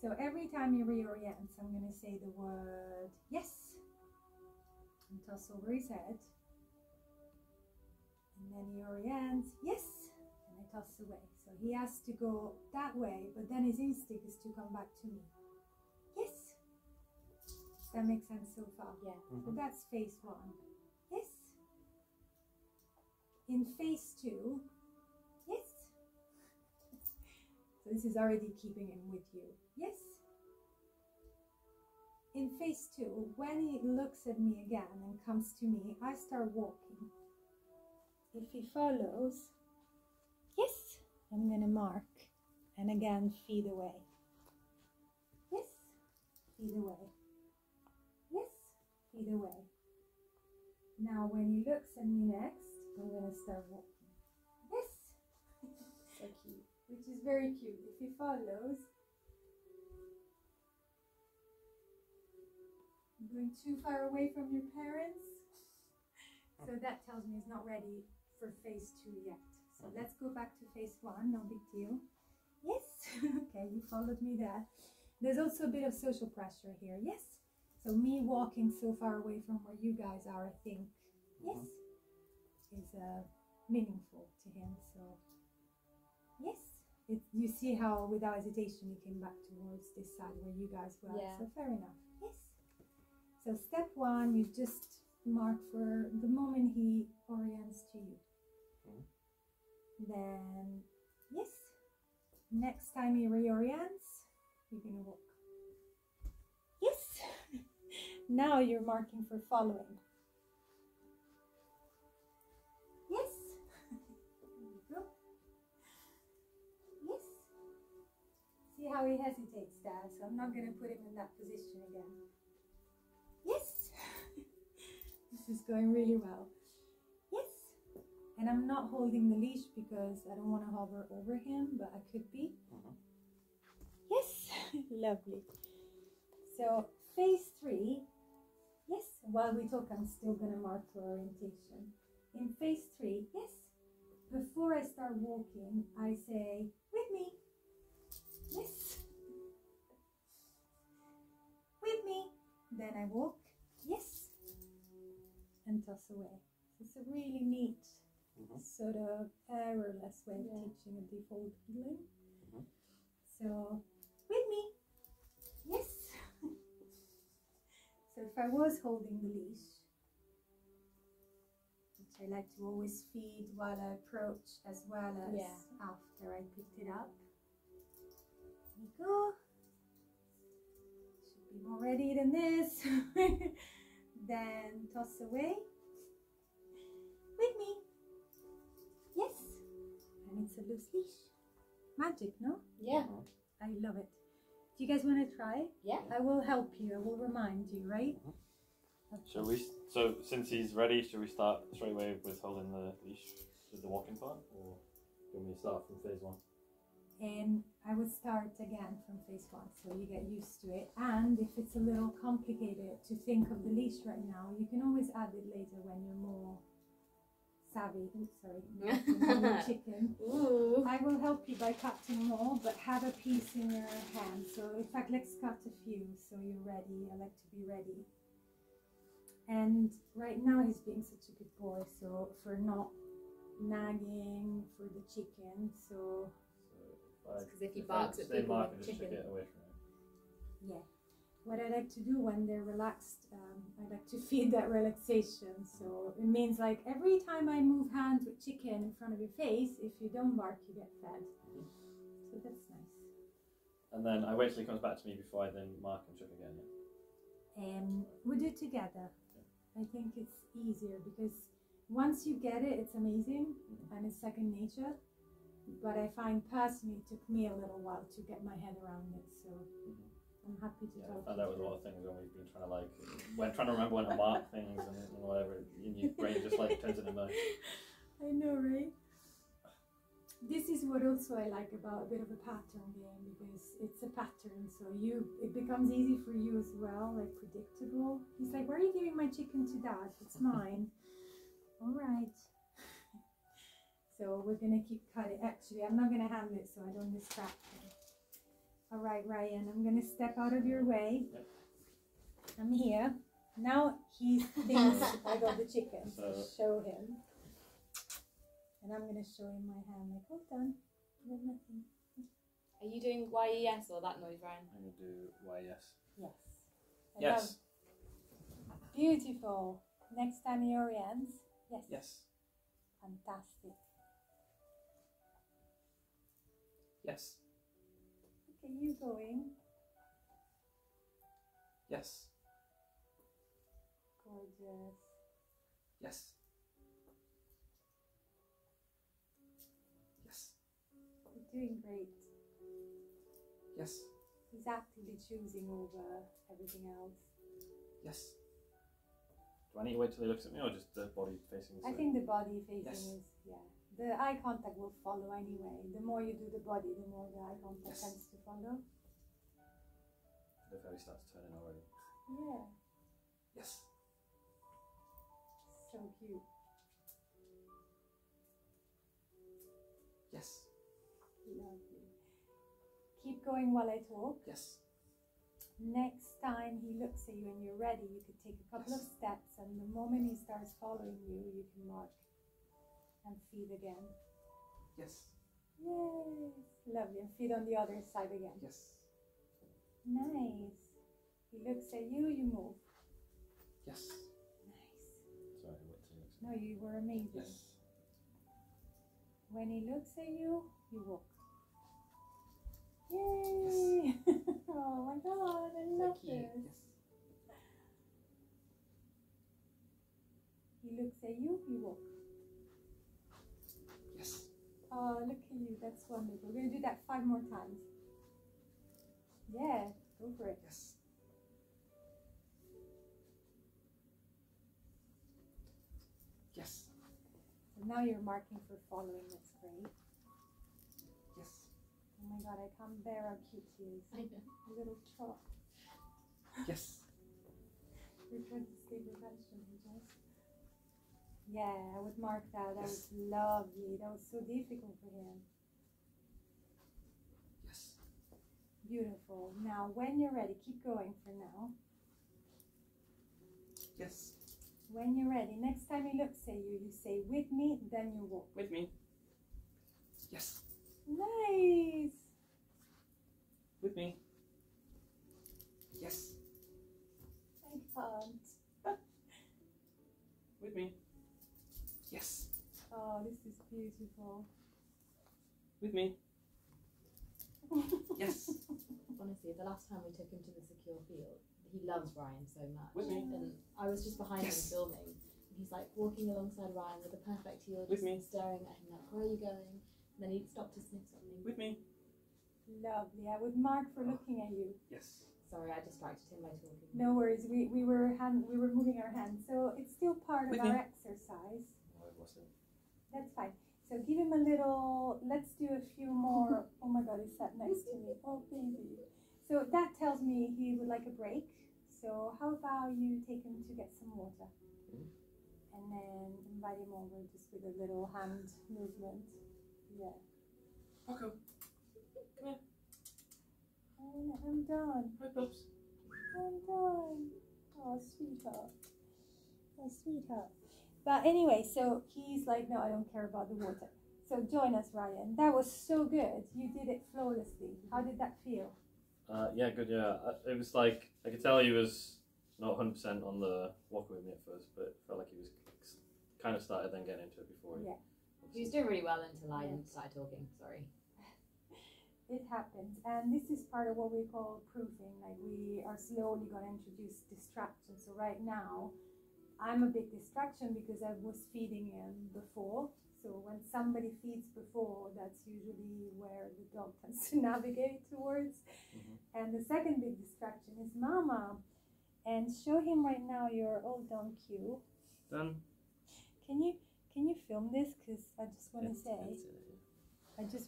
So every time he reorients, I'm going to say the word yes and toss over his head. And then he orients, yes, and I toss away. So he has to go that way, but then his instinct is to come back to me. Yes. That makes sense so far? Yeah. So that's phase 1. Yes. In phase 2, yes. So this is already keeping him with you. Yes. In phase 2, when he looks at me again and comes to me, I start walking. If he follows, yes, I'm going to mark and again feed away. Yes, feed away. Yes, feed away. Now when he looks at me next, I'm going to start walking. Yes. So cute. Which is very cute. If he follows, you're going too far away from your parents. So that tells me he's not ready for phase 2 yet. So let's go back to phase 1, no big deal. Yes, okay, you followed me there. There's also a bit of social pressure here, yes? So me walking so far away from where you guys are, I think, yes, is meaningful to him. So, yes, you see how without hesitation he came back towards this side where you guys were. Yeah. So fair enough, yes. So step 1, you just mark for the moment he orients to you. Then, yes, next time he reorients, you're going to walk. Yes. Now you're marking for following. Yes. There you go. Yes. See how he hesitates there, so I'm not going to put him in that position again. Yes. This is going really well. Yes. And I'm not holding the leash because I don't want to hover over him, but I could be. Yes. Lovely. So phase 3, yes, while we talk, I'm still going to mark for orientation. In phase 3, yes, before I start walking, I say, with me, yes, with me, then I walk, yes, and toss away. So it's a really neat sort of errorless way of teaching a default healing. So, with me, yes. So if I was holding the leash, which I like to always feed while I approach as well as after I picked it up. There we go. Should be more ready than this. Then toss away. With me. Yes. And it's a loose leash. Magic, no? Yeah. I love it. Do you guys want to try? Yeah. I will help you. I will remind you, right? Okay. Shall we? So since he's ready, should we start straight away with holding the leash with the walking part, or do you want me to start from phase 1? And I would start again from phase 1, so you get used to it. And if it's a little complicated to think of the leash right now, you can always add it later when you're more savvy. Oops, sorry, more chicken. Ooh. I will help you by cutting more, but have a piece in your hand. So in fact, let's cut a few so you're ready. I like to be ready. And right now he's being such a good boy, so for not nagging for the chicken, so Because if he barks at people mark with and just chicken. get away from it. yeah. What I like to do when they're relaxed, I like to feed that relaxation. So it means like every time I move hands with chicken in front of your face, if you don't bark, you get fed. So that's nice. And then I wait till he comes back to me before I then mark and chuck again. We do it together. I think it's easier because once you get it, it's amazing and it's second nature. But I find personally it took me a little while to get my head around it. So I'm happy to talk. And that was a lot of things when we've been trying to trying to remember when to mark things and whatever, and your brain just like turns into mush. I know, right? This is what also I like about a bit of a pattern game, because it's a pattern, so it becomes easy for you as well, like predictable. He's like, why are you giving my chicken to Dad? It's mine. All right. So we're gonna keep cutting. Actually, I'm not gonna hand it so I don't distract him. All right, Ryan, I'm gonna step out of your way. Yep. I'm here. Now he thinks I got the chicken, so show him. And I'm gonna show him my hand, like, hold on, there's nothing. Are you doing YES or that noise, Ryan? I'm going to do YES. Yes. I Yes. love- Beautiful. Next time he orients. Yes. Yes. Fantastic. Yes. Okay, you going. Yes. Gorgeous. Yes. Yes. You're doing great. Yes. He's actively choosing over everything else. Yes. Do I need to wait till he looks at me, or just the body facing? I think the body facing Yes. is, yeah. The eye contact will follow anyway. The more you do the body, the more the eye contact Yes. tends to follow. Look how he starts turning already. Yeah, Yes. so cute. Yes. Lovely. Keep going while I talk. Yes. Next time he looks at you and you're ready, you could take a couple of steps, and the moment he starts following you, you can mark and feed again. Yes. Yes, lovely. And feed on the other side again. Yes. Nice. He looks at you, you move. Yes. Nice. Sorry, what to next? No, you were amazing. Yes. When he looks at you, you walk. Yay! Oh my god, I love cute. this. Yes. He looks at you, you walk. Yes. Oh, look at you, that's wonderful. We're gonna do that 5 more times. Yeah, go for it. Yes. Yes. So now you're marking for following, that's great. Yes. Oh my god, I can't bear how cute he is. I know. A little chop. Yes. We're trying to stay professional, just. Yeah, I would mark that. That Yes. was lovely. That was so difficult for him. Yes. Beautiful. Now, when you're ready, keep going for now. Yes. When you're ready, next time he looks at you, you say, with me, then you walk. With me. Yes. Nice. With me. Yes. I can't. With me. Yes. Oh, this is beautiful. With me. Yes. Honestly, the last time we took him to the secure field, he loves Ryan so much. With me. And I was just behind Yes. him filming. And he's like walking alongside Ryan with a perfect heel, With just me. staring at him like, where are you going? And then he stopped to sniff something. With me. Lovely. I would mark for looking at you. Yes. Sorry, I distracted him by talking. No worries. We were moving our hands, so it's still part of With our me. exercise. Oh, it wasn't. That's fine. So give him a little. Let's do a few more. Oh my God, he sat next to me. Oh baby. So that tells me he would like a break. So how about you take him to get some water, and then invite him over just with a little hand movement. Yeah. Paco. Oh, no, I'm done. Hi, Pops. I'm done. Oh, sweetheart. Oh, sweetheart. But anyway, so he's like, no, I don't care about the water. So join us, Ryan. That was so good. You did it flawlessly. How did that feel? Yeah, good. Yeah, it was like I could tell he was not 100% on the walker with me at first, but it felt like he was kind of started then getting into it before. Yeah. He was doing really well until I Yeah. started talking. Sorry. It happens. And this is part of what we call proofing. Like we are slowly going to introduce distractions. So right now, I'm a big distraction because I was feeding him before. So when somebody feeds before, that's usually where the dog tends to navigate towards. And the second big distraction is Mama. And show him right now your old on cue. Done. Can you film this? Because I just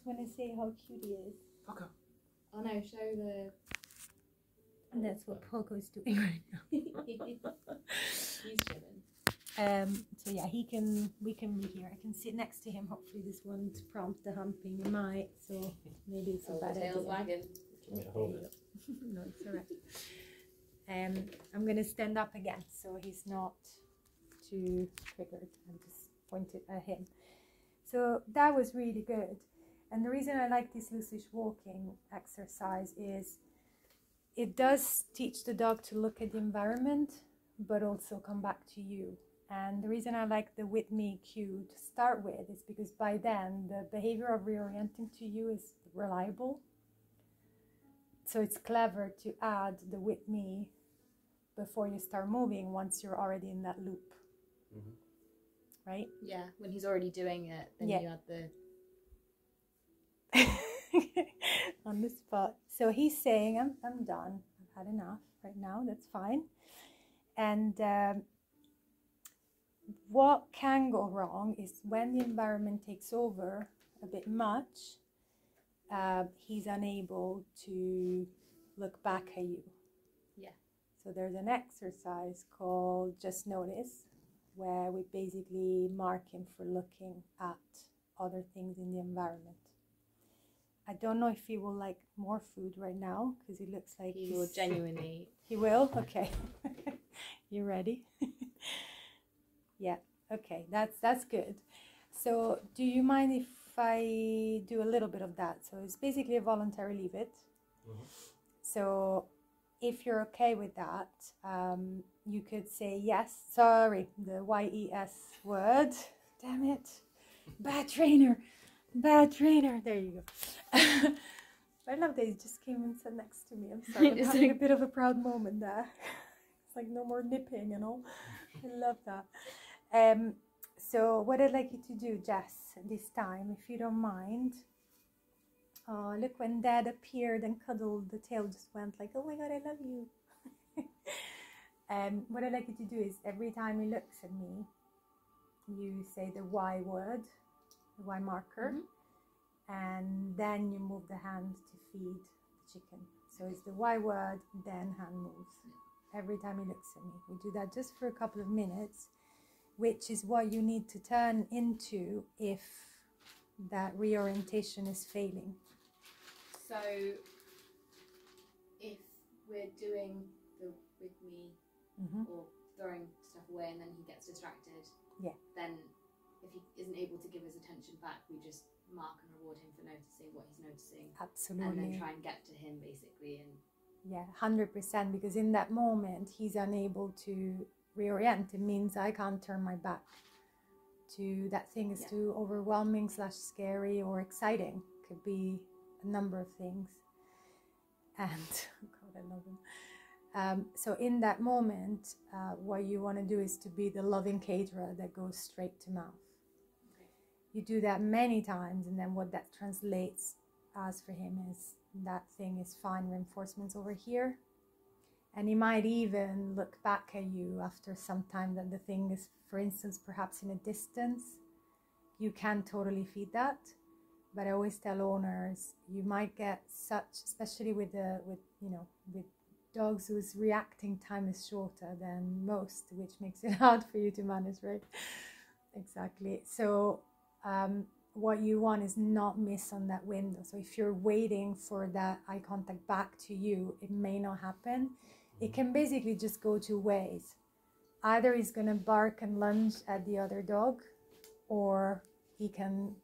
want to say how cute he is. Paco. Oh no, show the. And that's what Poco's doing right now. He's chilling. So yeah, we can be here. I can sit next to him. Hopefully this won't prompt the humping. It might, so maybe it's a Oh, bad the tail's idea. wagging. Do you want me to hold it? No, it's alright. I'm going to stand up again so he's not too triggered. I just pointed at him. So that was really good. And the reason I like this loose-ish walking exercise is it does teach the dog to look at the environment, but also come back to you. And the reason I like the with me cue to start with is because by then the behavior of reorienting to you is reliable. So it's clever to add the with me before you start moving once you're already in that loop. Mm-hmm. Right? Yeah, when he's already doing it, then you add the... on the spot. So he's saying, I'm done. I've had enough right now. That's fine. And what can go wrong is when the environment takes over a bit much, he's unable to look back at you. Yeah. So there's an exercise called Just Notice, where we basically mark him for looking at other things in the environment. I don't know if he will like more food right now, because he looks like he will genuinely. He will? Okay. You ready? Yeah. Okay. That's good. So do you mind if I do a little bit of that? So it's basically a voluntary leave it. Mm-hmm. So if you're okay with that, you could say yes. Sorry, the YES word. Damn it. Bad trainer. There you go. I love that he just came and sat next to me. I'm sorry, I'm having a bit of a proud moment there. It's like no more nipping and all. I love that. So what I'd like you to do, Jess, this time, if you don't mind. Oh, look, when Dad appeared and cuddled, the tail just went like, oh my God, I love you. What I'd like you to do is every time he looks at me, you say the Y word, the Y marker, and then you move the hand to feed the chicken. So it's the Y word, then hand moves. Every time he looks at me. We do that just for a couple of minutes, which is what you need to turn into if that reorientation is failing. So if we're doing the with me or throwing stuff away and then he gets distracted, then if he isn't able to give his attention back, we just mark and reward him for noticing what he's noticing. Absolutely. And then try and get to him basically. And yeah, 100%, because in that moment he's unable to reorient. It means I can't turn my back to that thing. Is too overwhelming / scary or exciting. Could be a number of things. And God, I love him. So in that moment, what you want to do is to be the loving caterer that goes straight to mouth. You do that many times, and then what that translates as for him is that thing is fine, reinforcements over here. And he might even look back at you after some time that the thing is, for instance, perhaps in a distance. You can totally feed that. But I always tell owners, you might get such, especially with dogs whose reacting time is shorter than most, which makes it hard for you to manage, right? Exactly. So what you want is not miss on that window. So if you're waiting for that eye contact back to you, it may not happen. It can basically just go two ways. Either he's going to bark and lunge at the other dog, or he can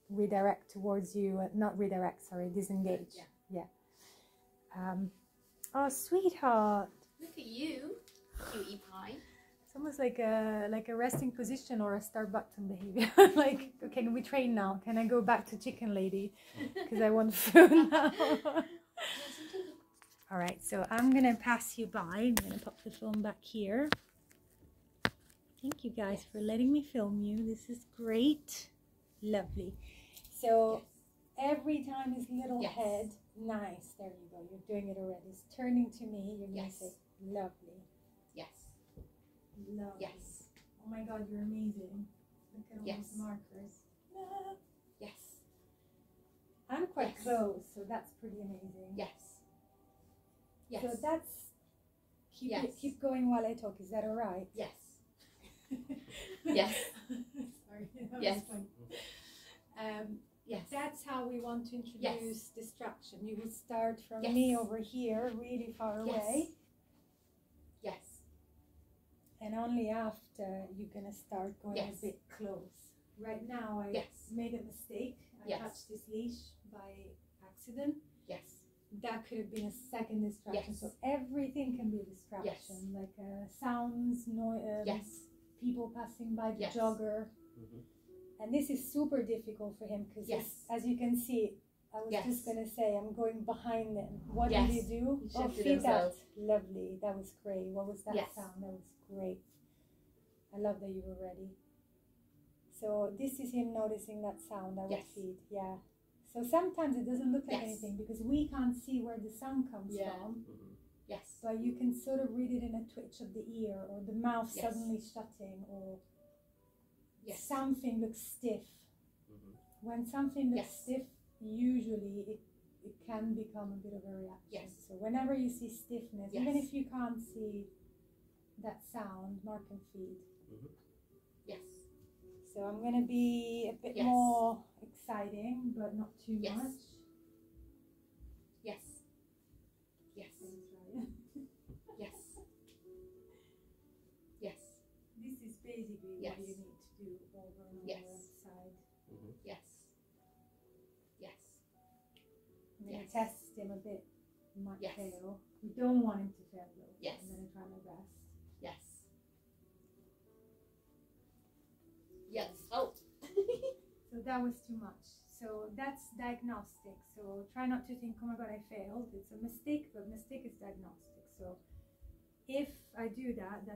redirect towards you. Not redirect, sorry, disengage. Yeah. Oh, sweetheart. Look at you, cutie pie. It's almost like a resting position or a start button behavior. Like, okay, can we train now? Can I go back to chicken lady? Because I want food now. All right, so I'm going to pass you by. I'm going to pop the phone back here. Thank you guys for letting me film you. This is great. Lovely. So every time his little head, nice, there you go. You're doing it already. It's turning to me. You're going to say, lovely. Yes. Lovely. Yes. Oh my God, you're amazing. Look at all those markers. Yes. I'm quite close, so that's pretty amazing. Yes. Yes. So that's, keep going while I talk. Is that all right? Yes. Yes. Sorry. Yes. Funny. Yes. That's how we want to introduce Yes. distraction. You will start from Yes. me over here, really far away. Yes. And only after you're going to start going Yes. a bit close. Right now I Yes. made a mistake. I Yes. touched this leash by accident. Yes. That could have been a second distraction. Yes. So everything can be a distraction. Like sounds, noise, Yes. people passing by, the Yes. jogger. Mhm. And this is super difficult for him because, Yes. as you can see, I was Yes. just going to say, I'm going behind him. What Yes. did he do? He Oh, shifted feel that. himself. Lovely. That was great. What was that Yes. sound? That was great. I love that you were ready. So this is him noticing that sound, that Yes. feet. Yeah. So sometimes it doesn't look like Yes. anything because we can't see where the sound comes Yeah. from. Mhm. Yes. But you can sort of read it in a twitch of the ear or the mouth Yes. suddenly shutting or Yes. something looks stiff. Mhm. When something looks Yes. stiff, usually it can become a bit of a reaction. Yes. So whenever you see stiffness, even Yes. if you can't see that sound, mark and feed. Yes. So I'm going to be a bit Yes. more exciting, but not too Yes. much. Yes. Yes. Thanks, Ryan. Yes. Yes. This is basically Yes. what you need to do over and over Yes. outside. Mhm. Yes. Yes. I'm going to Yes. test him a bit. He might Yes. fail. We don't want him to fail though. Yes. I'm going to try my best. Yes. Yes. Oh. So that was too much. So that's diagnostic. So try not to think, oh my god, I failed. It's a mistake, but mistake is diagnostic. So if I do that, that's